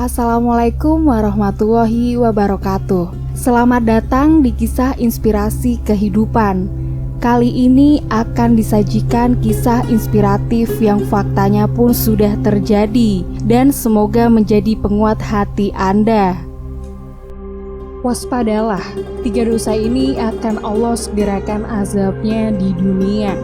Assalamualaikum warahmatullahi wabarakatuh. Selamat datang di kisah inspirasi kehidupan. Kali ini akan disajikan kisah inspiratif yang faktanya pun sudah terjadi dan semoga menjadi penguat hati Anda. Waspadalah, 3 dosa ini akan Allah segerakan azabnya di dunia.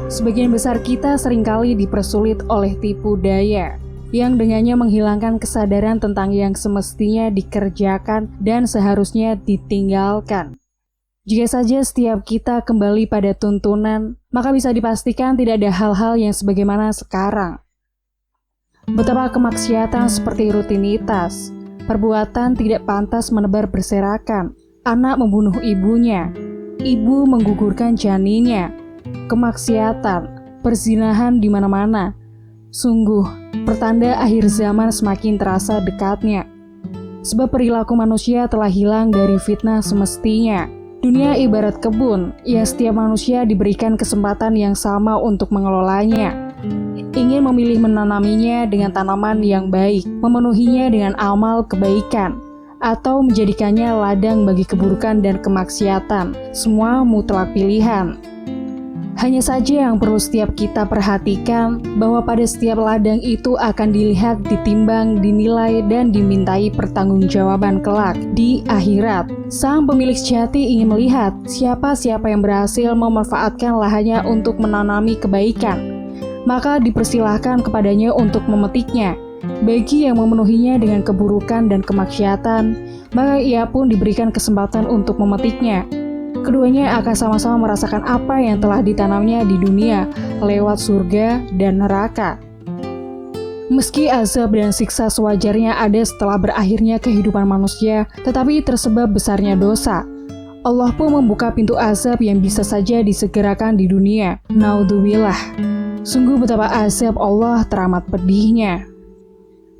Sebagian besar kita seringkali dipersulit oleh tipu daya yang dengannya menghilangkan kesadaran tentang yang semestinya dikerjakan dan seharusnya ditinggalkan. Jika saja setiap kita kembali pada tuntunan, maka bisa dipastikan tidak ada hal-hal yang sebagaimana sekarang. Betapa kemaksiatan seperti rutinitas, perbuatan tidak pantas menebar berserakan, anak membunuh ibunya, ibu menggugurkan janinnya, kemaksiatan, perzinahan di mana-mana. Sungguh, pertanda akhir zaman semakin terasa dekatnya. Sebab perilaku manusia telah hilang dari fitnah semestinya. Dunia ibarat kebun, yang setiap manusia diberikan kesempatan yang sama untuk mengelolanya. Ingin memilih menanaminya dengan tanaman yang baik, memenuhinya dengan amal kebaikan, atau menjadikannya ladang bagi keburukan dan kemaksiatan. Semua mutlak pilihan. Hanya saja yang perlu setiap kita perhatikan bahwa pada setiap ladang itu akan dilihat, ditimbang, dinilai, dan dimintai pertanggungjawaban kelak di akhirat. Sang pemilik sejati ingin melihat siapa-siapa yang berhasil memanfaatkan lahannya untuk menanami kebaikan. Maka dipersilahkan kepadanya untuk memetiknya. Bagi yang memenuhinya dengan keburukan dan kemaksiatan, maka ia pun diberikan kesempatan untuk memetiknya. Keduanya akan sama-sama merasakan apa yang telah ditanamnya di dunia lewat surga dan neraka. Meski azab dan siksa sewajarnya ada setelah berakhirnya kehidupan manusia, tetapi tersebab besarnya dosa. Allah pun membuka pintu azab yang bisa saja disegerakan di dunia. Naudzubillah. Sungguh betapa azab Allah teramat pedihnya.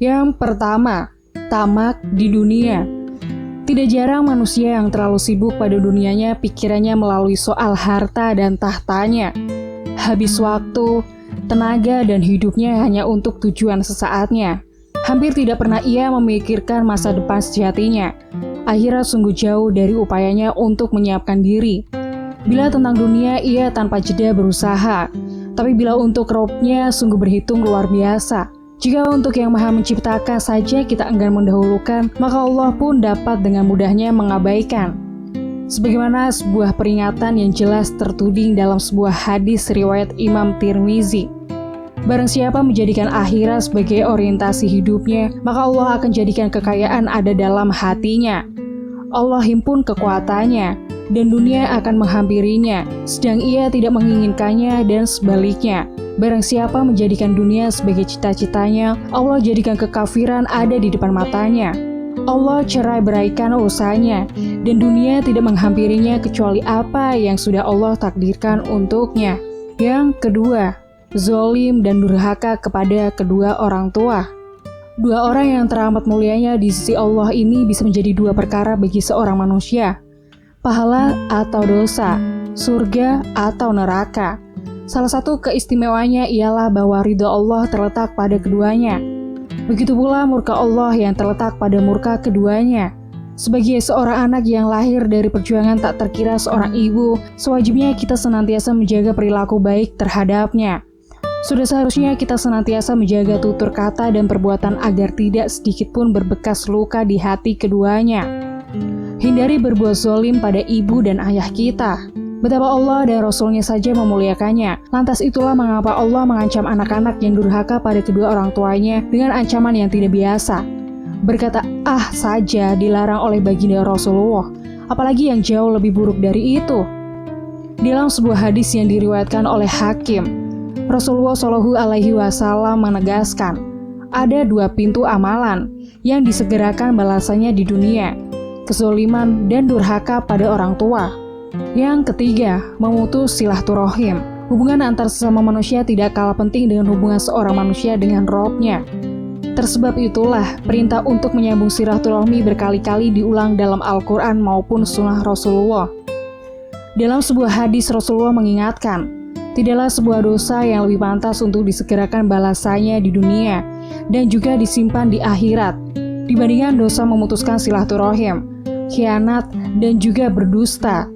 Yang pertama, tamak di dunia. Tidak jarang manusia yang terlalu sibuk pada dunianya pikirannya melalui soal harta dan tahtanya. Habis waktu, tenaga, dan hidupnya hanya untuk tujuan sesaatnya. Hampir tidak pernah ia memikirkan masa depan sejatinya. Akhirat sungguh jauh dari upayanya untuk menyiapkan diri. Bila tentang dunia, ia tanpa jeda berusaha. Tapi bila untuk robnya, sungguh berhitung luar biasa. Jika untuk yang maha menciptakan saja kita enggan mendahulukan, maka Allah pun dapat dengan mudahnya mengabaikan. Sebagaimana sebuah peringatan yang jelas tertuding dalam sebuah hadis riwayat Imam Tirmizi. Barang siapa menjadikan akhirat sebagai orientasi hidupnya, maka Allah akan jadikan kekayaan ada dalam hatinya. Allah himpun kekuatannya, dan dunia akan menghampirinya, sedang ia tidak menginginkannya dan sebaliknya. Barang siapa menjadikan dunia sebagai cita-citanya, Allah jadikan kekafiran ada di depan matanya. Allah cerai beraikan usahanya, dan dunia tidak menghampirinya kecuali apa yang sudah Allah takdirkan untuknya. Yang kedua, zalim dan durhaka kepada kedua orang tua. Dua orang yang teramat mulianya di sisi Allah ini bisa menjadi dua perkara bagi seorang manusia. Pahala atau dosa, surga atau neraka. Salah satu keistimewaannya ialah bahwa ridha Allah terletak pada keduanya. Begitu pula murka Allah yang terletak pada murka keduanya. Sebagai seorang anak yang lahir dari perjuangan tak terkira seorang ibu, sewajibnya kita senantiasa menjaga perilaku baik terhadapnya. Sudah seharusnya kita senantiasa menjaga tutur kata dan perbuatan agar tidak sedikit pun berbekas luka di hati keduanya. Hindari berbuat zalim pada ibu dan ayah kita. Betapa Allah dan Rasul-Nya saja memuliakannya. Lantas itulah mengapa Allah mengancam anak-anak yang durhaka pada kedua orang tuanya dengan ancaman yang tidak biasa. Berkata "ah" saja dilarang oleh baginda Rasulullah, apalagi yang jauh lebih buruk dari itu. Dalam sebuah hadis yang diriwayatkan oleh Hakim, Rasulullah SAW menegaskan, ada 2 pintu amalan yang disegerakan balasannya di dunia, kezaliman dan durhaka pada orang tua. Yang ketiga, memutus silaturahim. Hubungan antar sesama manusia tidak kalah penting dengan hubungan seorang manusia dengan Robnya. Tersebab itulah perintah untuk menyambung silaturahmi berkali-kali diulang dalam Al-Quran maupun Sunnah Rasulullah. Dalam sebuah hadis Rasulullah mengingatkan, tidaklah sebuah dosa yang lebih pantas untuk disegerakan balasannya di dunia dan juga disimpan di akhirat, dibandingkan dosa memutuskan silaturahim, khianat, dan juga berdusta.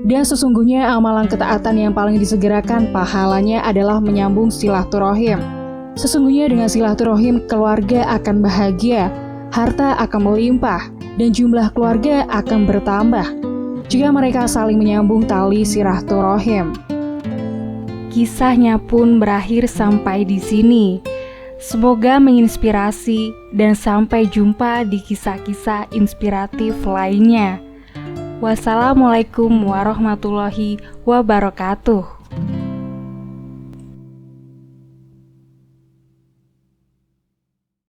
Dan sesungguhnya amalan ketaatan yang paling disegerakan pahalanya adalah menyambung silaturahim. Sesungguhnya dengan silaturahim keluarga akan bahagia, harta akan melimpah, dan jumlah keluarga akan bertambah jika mereka saling menyambung tali silaturahim. Kisahnya pun berakhir sampai di sini. Semoga menginspirasi dan sampai jumpa di kisah-kisah inspiratif lainnya. Wassalamualaikum warahmatullahi wabarakatuh.